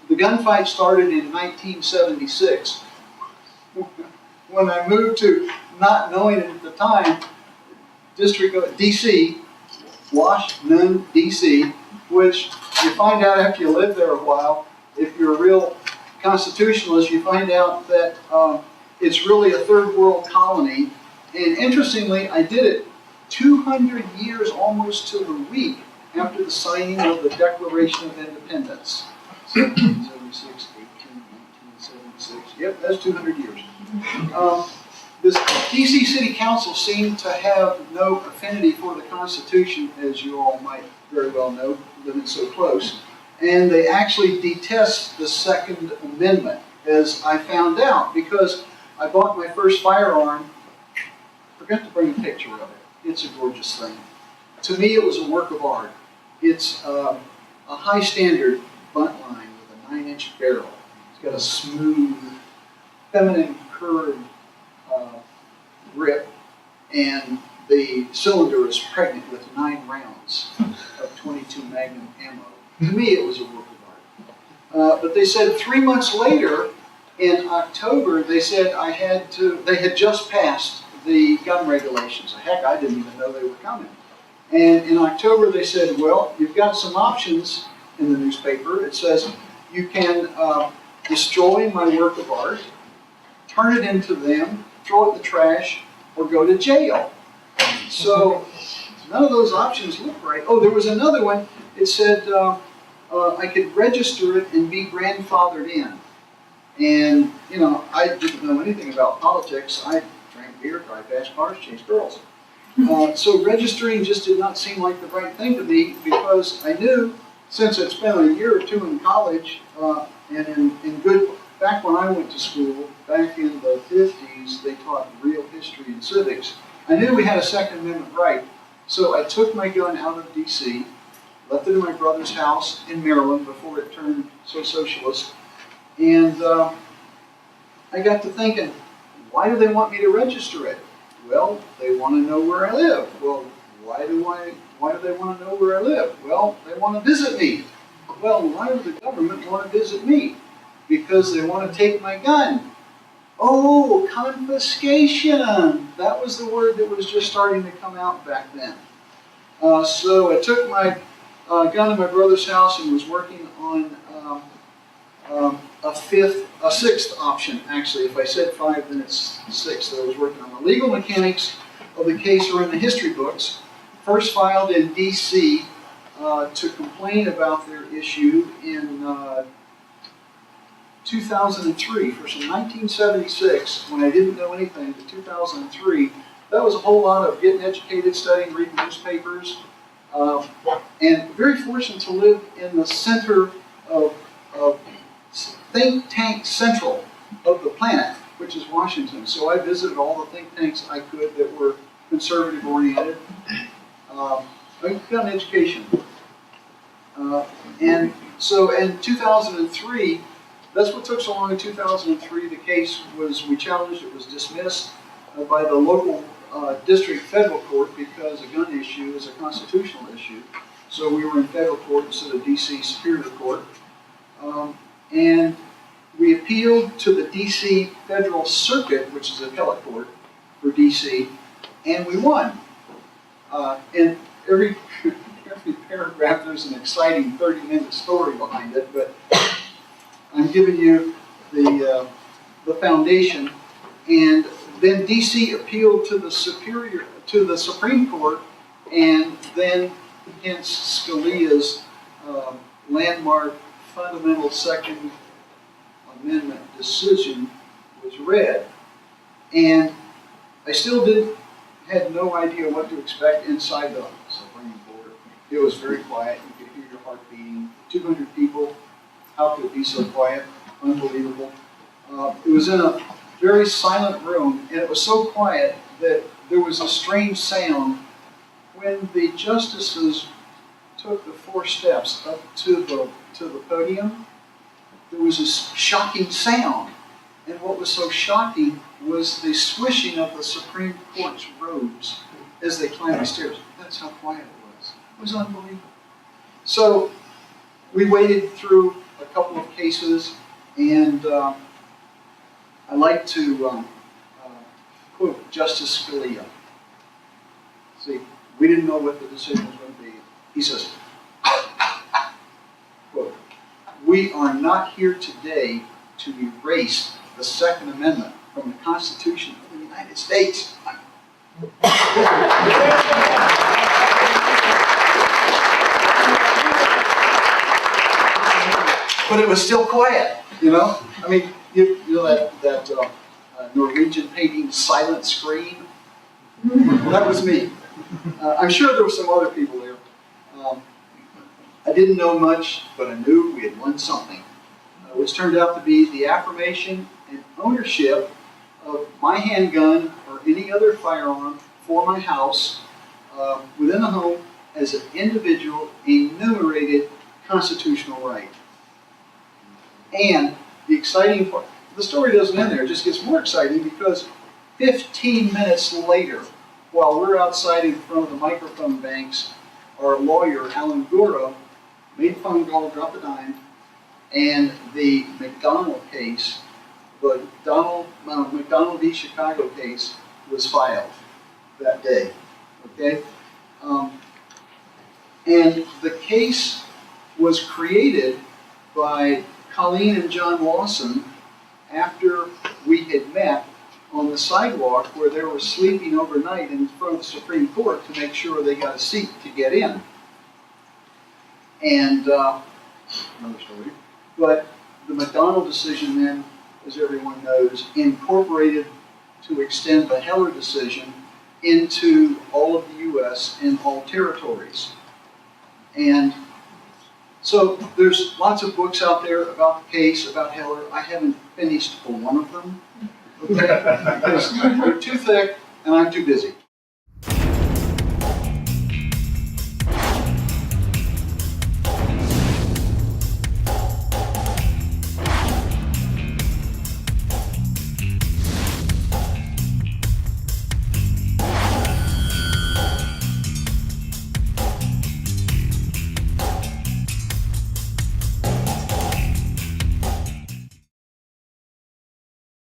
The gunfight started in 1976. When I moved to, not knowing it at the time, District of D.C., Washington, D.C., which you find out after you live there a while, if you're a real constitutionalist, you find out that it's really a third world colony. And interestingly, I did it 200 years almost to the week after the signing of the Declaration of Independence. 1776, 18, 1976. Yep, that's 200 years. This D.C. City Council seemed to have no affinity for the Constitution, as you all might very well know, living so close. And they actually detest the Second Amendment, as I found out, because I bought my first firearm. Forgot to bring a picture of it. It's a gorgeous thing. To me, it was a work of art. It's a high standard bunt line with a 9-inch barrel. It's got a smooth, feminine curved grip, and the cylinder is pregnant with 9 rounds of 22 Magnum ammo. To me, it was a work of art. But they said 3 months later, in October, they said they had just passed the gun regulations. Heck, I didn't even know they were coming. And in October, they said, well, you've got some options in the newspaper. It says you can destroy my work of art, turn it into them, throw it in the trash, or go to jail. So none of those options look right. Oh, there was another one. It said I could register it and be grandfathered in. And, you know, I didn't know anything about politics. I drank beer, drive fast cars, chase girls. So registering just did not seem like the right thing to me, because I knew, since I'd spent a year or two in college, and back when I went to school, back in the 50s, they taught real history and civics. I knew we had a Second Amendment right, so I took my gun out of D.C., left it in my brother's house in Maryland before it turned so socialist, and I got to thinking, why do they want me to register it? Well, they want to know where I live. Well, why do they want to know where I live? Well, they want to visit me. Well, why does the government want to visit me? Because they want to take my gun. Oh, confiscation. That was the word that was just starting to come out back then. So I took my gun to my brother's house and was working on a sixth option, actually. If I said 5, then it's 6. So I was working on the legal mechanics of the case, or in the history books. First filed in D.C. To complain about their issue in 2003. From 1976, when I didn't know anything, to 2003, that was a whole lot of getting educated, studying, reading newspapers, and very fortunate to live in the center of think tank central of the planet, which is Washington. So I visited all the think tanks I could that were conservative oriented. I got an education. And so in 2003, that's what took so long. In 2003, the case we challenged, it was dismissed by the local district federal court, because a gun issue is a constitutional issue. So we were in federal court instead of D.C. Superior Court. And we appealed to the D.C. Federal Circuit, which is an appellate court for D.C., and we won. And every paragraph, there's an exciting 30-minute story behind it, but I'm giving you the foundation. And then D.C. appealed to the Supreme Court, and then hence Scalia's landmark fundamental Second Amendment decision was read. And I still had no idea what to expect inside the Supreme Court. It was very quiet. You could hear your heart beating. 200 people. How could it be so quiet? Unbelievable. It was in a very silent room, and it was so quiet that there was a strange sound when the justices took the 4 steps up to the podium. There was a shocking sound, and what was so shocking was the swishing of the Supreme Court's robes as they climbed the stairs. That's how quiet it was. It was unbelievable. So we waited through a couple of cases. cases, and I like to quote Justice Scalia. See, we didn't know what the decision was going to be. He says, quote, "We are not here today to erase the Second Amendment from the Constitution of the United States." But it was still quiet, you know? I mean, you know that Norwegian painting, Silent Scream? That was me. I'm sure there were some other people there. I didn't know much, but I knew we had won something, which turned out to be the affirmation and ownership of my handgun or any other firearm for my house within the home as an individual enumerated constitutional right. And the exciting part, the story doesn't end there, it just gets more exciting because 15 minutes later, while we're outside in front of the microphone banks, our lawyer, Alan Gura, made a phone call, dropped a dime, and the McDonald case, the McDonald v. Chicago case, was filed that day. Okay? And the case was created by Colleen and John Lawson after we had met on the sidewalk where they were sleeping overnight in front of the Supreme Court to make sure they got a seat to get in. And another story. But the McDonald decision then, as everyone knows, incorporated to extend the Heller decision into all of the U.S. and all territories. And so there's lots of books out there about the case, about Heller. I haven't finished one of them, okay? Because they're too thick and I'm too busy.